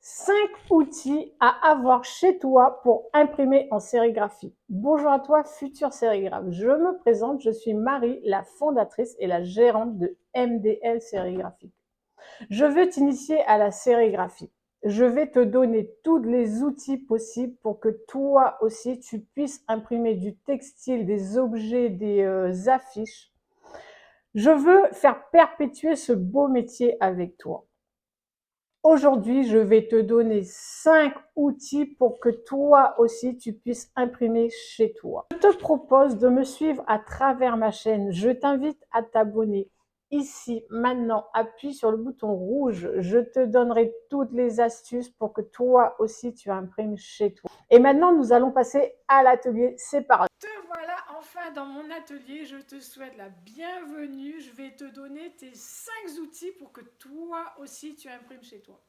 5 outils à avoir chez toi pour imprimer en sérigraphie. Bonjour à toi, futur sérigraphe. Je me présente, je suis Marie, la fondatrice et la gérante de MDL Sérigraphique. Je veux t'initier à la sérigraphie. Je vais te donner tous les outils possibles pour que toi aussi tu puisses imprimer du textile, des objets, des affiches. Je veux faire perpétuer ce beau métier avec toi. Aujourd'hui, je vais te donner 5 outils pour que toi aussi tu puisses imprimer chez toi. Je te propose de me suivre à travers ma chaîne. Je t'invite à t'abonner. Ici, maintenant, appuie sur le bouton rouge. Je te donnerai toutes les astuces pour que toi aussi tu imprimes chez toi. Et maintenant, nous allons passer à l'atelier. C'est parti. Te voilà enfin dans mon atelier, je te souhaite la bienvenue. Je vais te donner tes 5 outils pour que toi aussi tu imprimes chez toi.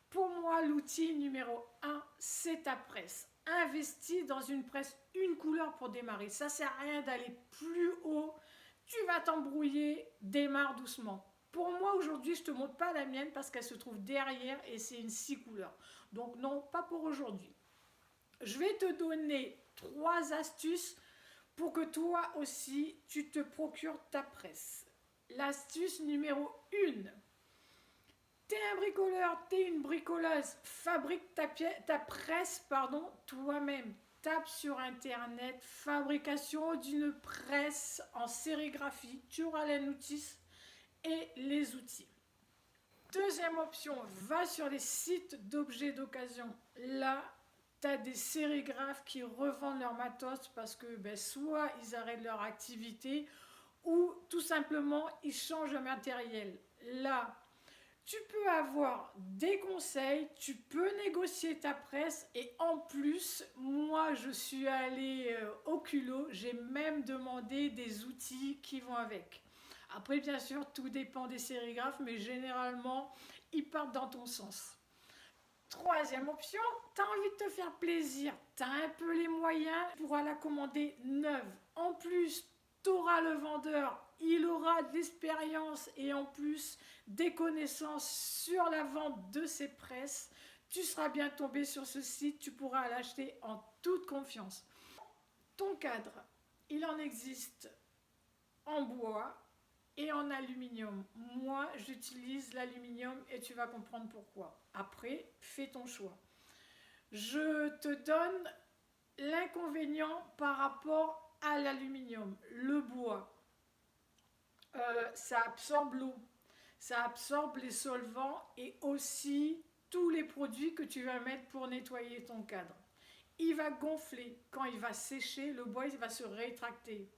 Pour moi, l'outil numéro 1, c'est ta presse. Investis dans une presse, une couleur pour démarrer. Ça ne sert à rien d'aller plus haut. Tu vas t'embrouiller, démarre doucement. Pour moi, aujourd'hui, je ne te montre pas la mienne parce qu'elle se trouve derrière et c'est une 6 couleurs. Donc non, pas pour aujourd'hui. Je vais te donner 3 astuces pour que toi aussi tu te procures ta presse. L'astuce numéro 1. T'es un bricoleur, t'es une bricoleuse, fabrique ta presse toi-même. Tape sur internet, fabrication d'une presse en sérigraphie. Tu auras les notices et les outils. Deuxième option, va sur les sites d'objets d'occasion. Là, tu as des sérigraphes qui revendent leur matos parce que soit ils arrêtent leur activité ou tout simplement ils changent de matériel. Là, tu peux avoir des conseils, tu peux négocier ta presse et en plus, moi je suis allée au culot, j'ai même demandé des outils qui vont avec. Après, bien sûr, tout dépend des sérigraphes, mais généralement, ils partent dans ton sens. Troisième option, tu as envie de te faire plaisir, tu as un peu les moyens, tu pourras la commander neuve. En plus, tu auras le vendeur, il aura de l'expérience et en plus des connaissances sur la vente de ses presses. Tu seras bien tombé sur ce site, tu pourras l'acheter en toute confiance. Ton cadre, il en existe en bois et en aluminium. Moi, j'utilise l'aluminium et tu vas comprendre pourquoi. Après, fais ton choix. Je te donne l'inconvénient par rapport à l'aluminium. Le bois, ça absorbe l'eau, ça absorbe les solvants et aussi tous les produits que tu vas mettre pour nettoyer ton cadre. Il va gonfler. Quand il va sécher, le bois il va se rétracter.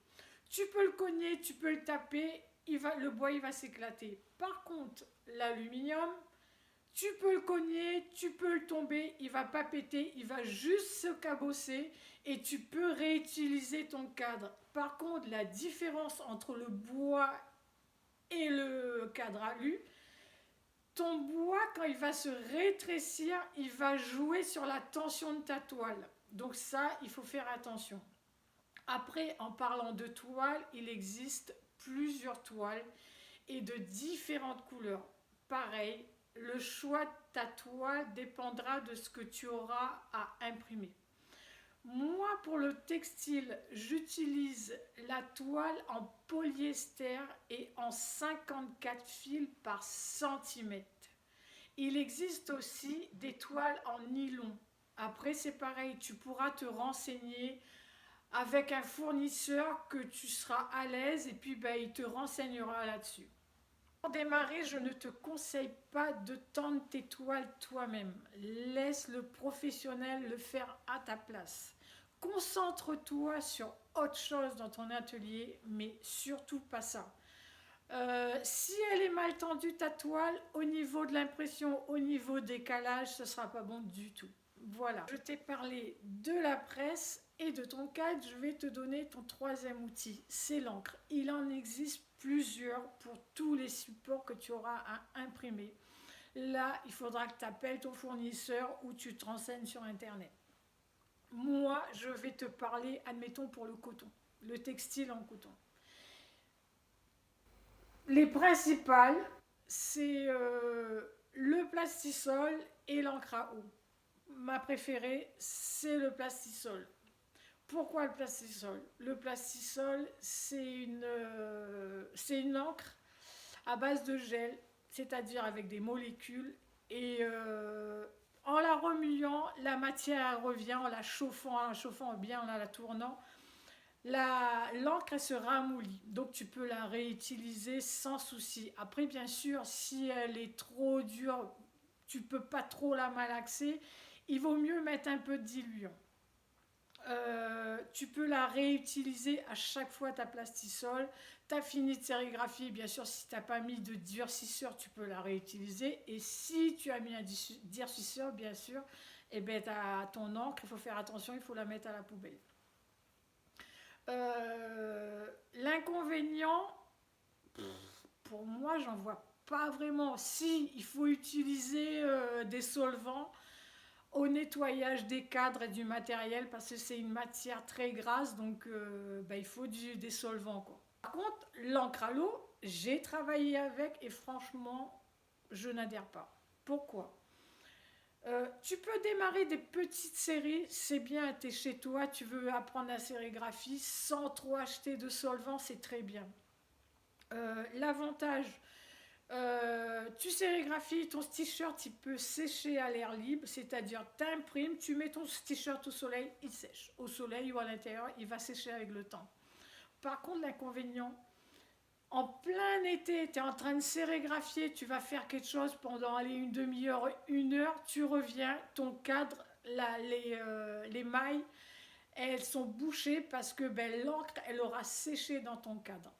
Tu peux le cogner, tu peux le taper, le bois il va s'éclater. Par contre, l'aluminium, tu peux le cogner, tu peux le tomber, il va pas péter, il va juste se cabosser et tu peux réutiliser ton cadre. Par contre, la différence entre le bois et le cadre alu, ton bois, quand il va se rétrécir, il va jouer sur la tension de ta toile. Donc ça, il faut faire attention. Après, en parlant de toile, il existe plusieurs toiles et de différentes couleurs. Pareil, le choix de ta toile dépendra de ce que tu auras à imprimer. Moi, pour le textile, j'utilise la toile en polyester et en 54 fils par centimètre. Il existe aussi des toiles en nylon. Après, c'est pareil, tu pourras te renseigner avec un fournisseur que tu seras à l'aise et puis il te renseignera là-dessus. Pour démarrer, je ne te conseille pas de tendre tes toiles toi-même. Laisse le professionnel le faire à ta place. Concentre-toi sur autre chose dans ton atelier, mais surtout pas ça. Si elle est mal tendue ta toile, au niveau de l'impression, au niveau décalage, ce ne sera pas bon du tout. Voilà, je t'ai parlé de la presse et de ton cadre, je vais te donner ton troisième outil, c'est l'encre. Il en existe plusieurs pour tous les supports que tu auras à imprimer. Là, il faudra que tu appelles ton fournisseur ou tu te renseignes sur Internet. Moi, je vais te parler, admettons, pour le coton, le textile en coton. Les principales, c'est le plastisol et l'encre à eau. Ma préférée, c'est le plastisol. Pourquoi le plastisol? Le plastisol, c'est une encre à base de gel, c'est-à-dire avec des molécules. Et en la remuant, la matière revient, en la chauffant bien, en la tournant. L'encre, elle se ramollit, donc tu peux la réutiliser sans souci. Après, bien sûr, si elle est trop dure, tu peux pas trop la malaxer. Il vaut mieux mettre un peu de diluant. Tu peux la réutiliser à chaque fois ta plastisol. Tu as fini de sérigraphier, bien sûr, si tu n'as pas mis de durcisseur, tu peux la réutiliser. Et si tu as mis un durcisseur, bien sûr, eh ben, ton encre, il faut faire attention, il faut la mettre à la poubelle. L'inconvénient, pour moi, j'en vois pas vraiment. Si, il faut utiliser des solvants au nettoyage des cadres et du matériel parce que c'est une matière très grasse, donc il faut des solvants, quoi. Par contre, l'encre à l'eau, j'ai travaillé avec et franchement, je n'adhère pas. Pourquoi? Tu peux démarrer des petites séries, c'est bien, tu es chez toi, tu veux apprendre la sérigraphie sans trop acheter de solvant, c'est très bien. L'avantage, tu sérigraphies, ton t-shirt il peut sécher à l'air libre, c'est-à-dire t'imprimes, tu mets ton t-shirt au soleil, il sèche. Au soleil ou à l'intérieur, il va sécher avec le temps. Par contre, l'inconvénient, en plein été, tu es en train de sérigraphier, tu vas faire quelque chose pendant allez, une demi-heure, une heure, tu reviens, ton cadre, les mailles, elles sont bouchées parce que l'encre, elle aura séché dans ton cadre.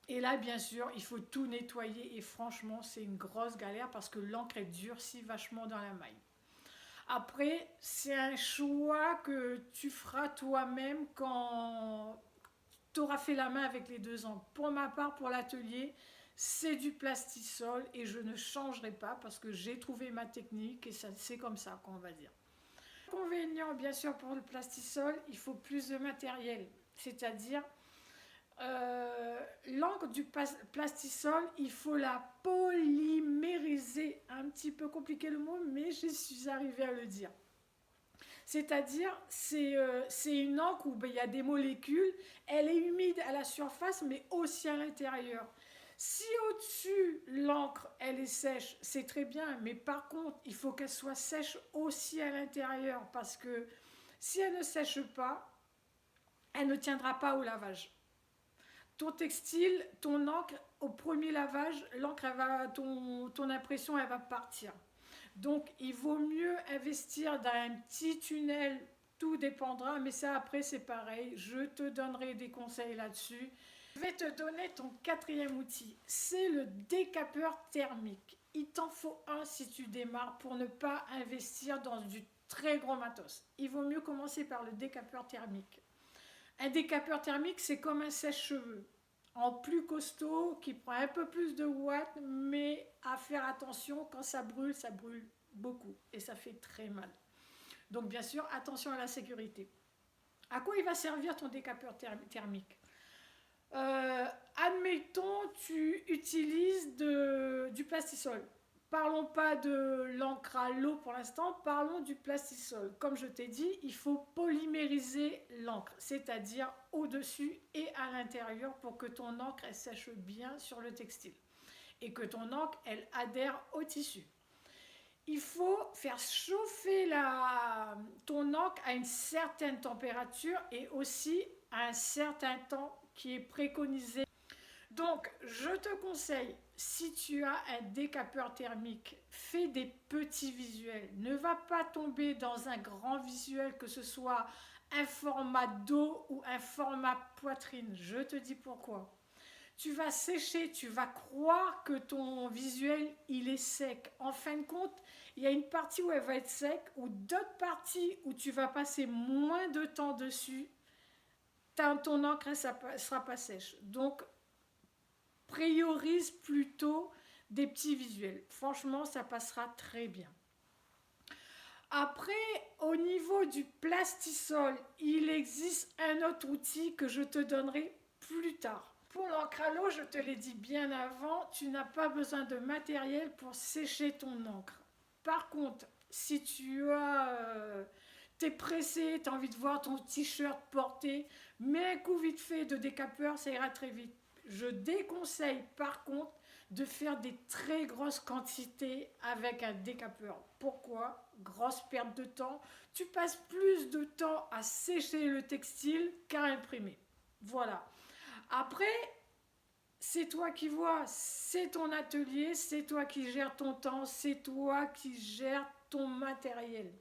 Et là, bien sûr, il faut tout nettoyer et franchement, c'est une grosse galère parce que l'encre est durcie vachement dans la maille. Après, c'est un choix que tu feras toi-même quand tu auras fait la main avec les deux angles. Pour ma part, pour l'atelier, c'est du plastisol et je ne changerai pas parce que j'ai trouvé ma technique et c'est comme ça qu'on va dire. Inconvénient, bien sûr, pour le plastisol, il faut plus de matériel. C'est-à-dire, l'encre du plastisol, il faut la polymériser. Un petit peu compliqué le mot, mais je suis arrivée à le dire. C'est-à-dire, c'est une encre où il y a des molécules, elle est humide à la surface, mais aussi à l'intérieur. Si au-dessus, l'encre, elle est sèche, c'est très bien, mais par contre, il faut qu'elle soit sèche aussi à l'intérieur, parce que si elle ne sèche pas, elle ne tiendra pas au lavage. Ton textile, ton encre, au premier lavage, l'encre, ton impression, elle va partir. Donc, il vaut mieux investir dans un petit tunnel, tout dépendra, mais ça après, c'est pareil. Je te donnerai des conseils là-dessus. Je vais te donner ton quatrième outil, c'est le décapeur thermique. Il t'en faut un si tu démarres pour ne pas investir dans du très gros matos. Il vaut mieux commencer par le décapeur thermique. Un décapeur thermique, c'est comme un sèche-cheveux, en plus costaud, qui prend un peu plus de watts, mais à faire attention, quand ça brûle beaucoup et ça fait très mal. Donc bien sûr, attention à la sécurité. À quoi il va servir ton décapeur thermique? Admettons, tu utilises du plastisol. Parlons pas de l'encre à l'eau pour l'instant, parlons du plastisol. Comme je t'ai dit, il faut polymériser l'encre, c'est-à-dire au-dessus et à l'intérieur pour que ton encre elle sèche bien sur le textile et que ton encre elle adhère au tissu. Il faut faire chauffer ton encre à une certaine température et aussi à un certain temps qui est préconisé. Donc, je te conseille, si tu as un décapeur thermique, fais des petits visuels. Ne va pas tomber dans un grand visuel, que ce soit un format dos ou un format poitrine. Je te dis pourquoi. Tu vas sécher, tu vas croire que ton visuel, il est sec. En fin de compte, il y a une partie où elle va être sec, ou d'autres parties où tu vas passer moins de temps dessus. Ton encre ne sera pas sèche. Donc, priorise plutôt des petits visuels. Franchement, ça passera très bien. Après, au niveau du plastisol, il existe un autre outil que je te donnerai plus tard. Pour l'encre à l'eau, je te l'ai dit bien avant, tu n'as pas besoin de matériel pour sécher ton encre. Par contre, si t'es pressé, tu as envie de voir ton t-shirt porté, mets un coup vite fait de décapeur, ça ira très vite. Je déconseille par contre de faire des très grosses quantités avec un décapeur. Pourquoi? Grosse perte de temps. Tu passes plus de temps à sécher le textile qu'à imprimer. Voilà. Après, c'est toi qui vois, c'est ton atelier, c'est toi qui gères ton temps, c'est toi qui gères ton matériel.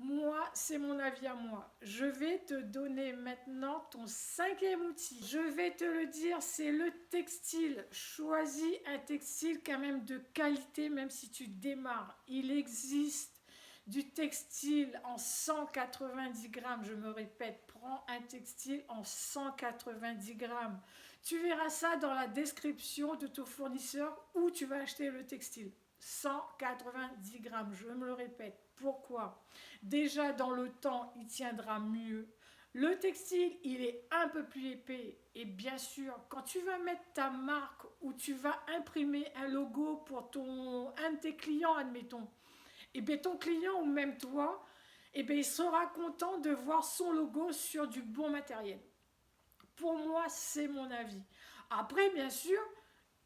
Moi, c'est mon avis à moi. Je vais te donner maintenant ton cinquième outil. Je vais te le dire, c'est le textile. Choisis un textile quand même de qualité, même si tu démarres. Il existe du textile en 190 grammes. Je me répète, prends un textile en 190 grammes. Tu verras ça dans la description de ton fournisseur où tu vas acheter le textile. 190 grammes, je me le répète. Pourquoi? Déjà dans le temps, il tiendra mieux. Le textile, il est un peu plus épais. Et bien sûr, quand tu vas mettre ta marque ou tu vas imprimer un logo pour un de tes clients, admettons, et bien ton client ou même toi, et bien il sera content de voir son logo sur du bon matériel. Pour moi, c'est mon avis. Après, bien sûr,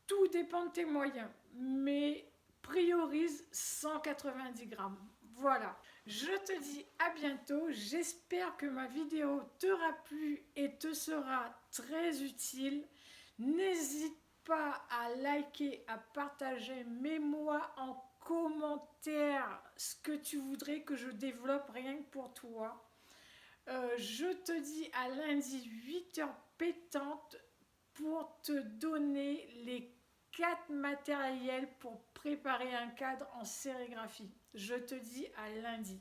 tout dépend de tes moyens, mais priorise 190 grammes. Voilà, je te dis à bientôt. J'espère que ma vidéo t'aura plu et te sera très utile. N'hésite pas à liker, à partager. Mets-moi en commentaire ce que tu voudrais que je développe rien que pour toi. Je te dis à lundi 8h pétante pour te donner les 4 matériels pour préparer un cadre en sérigraphie. Je te dis à lundi.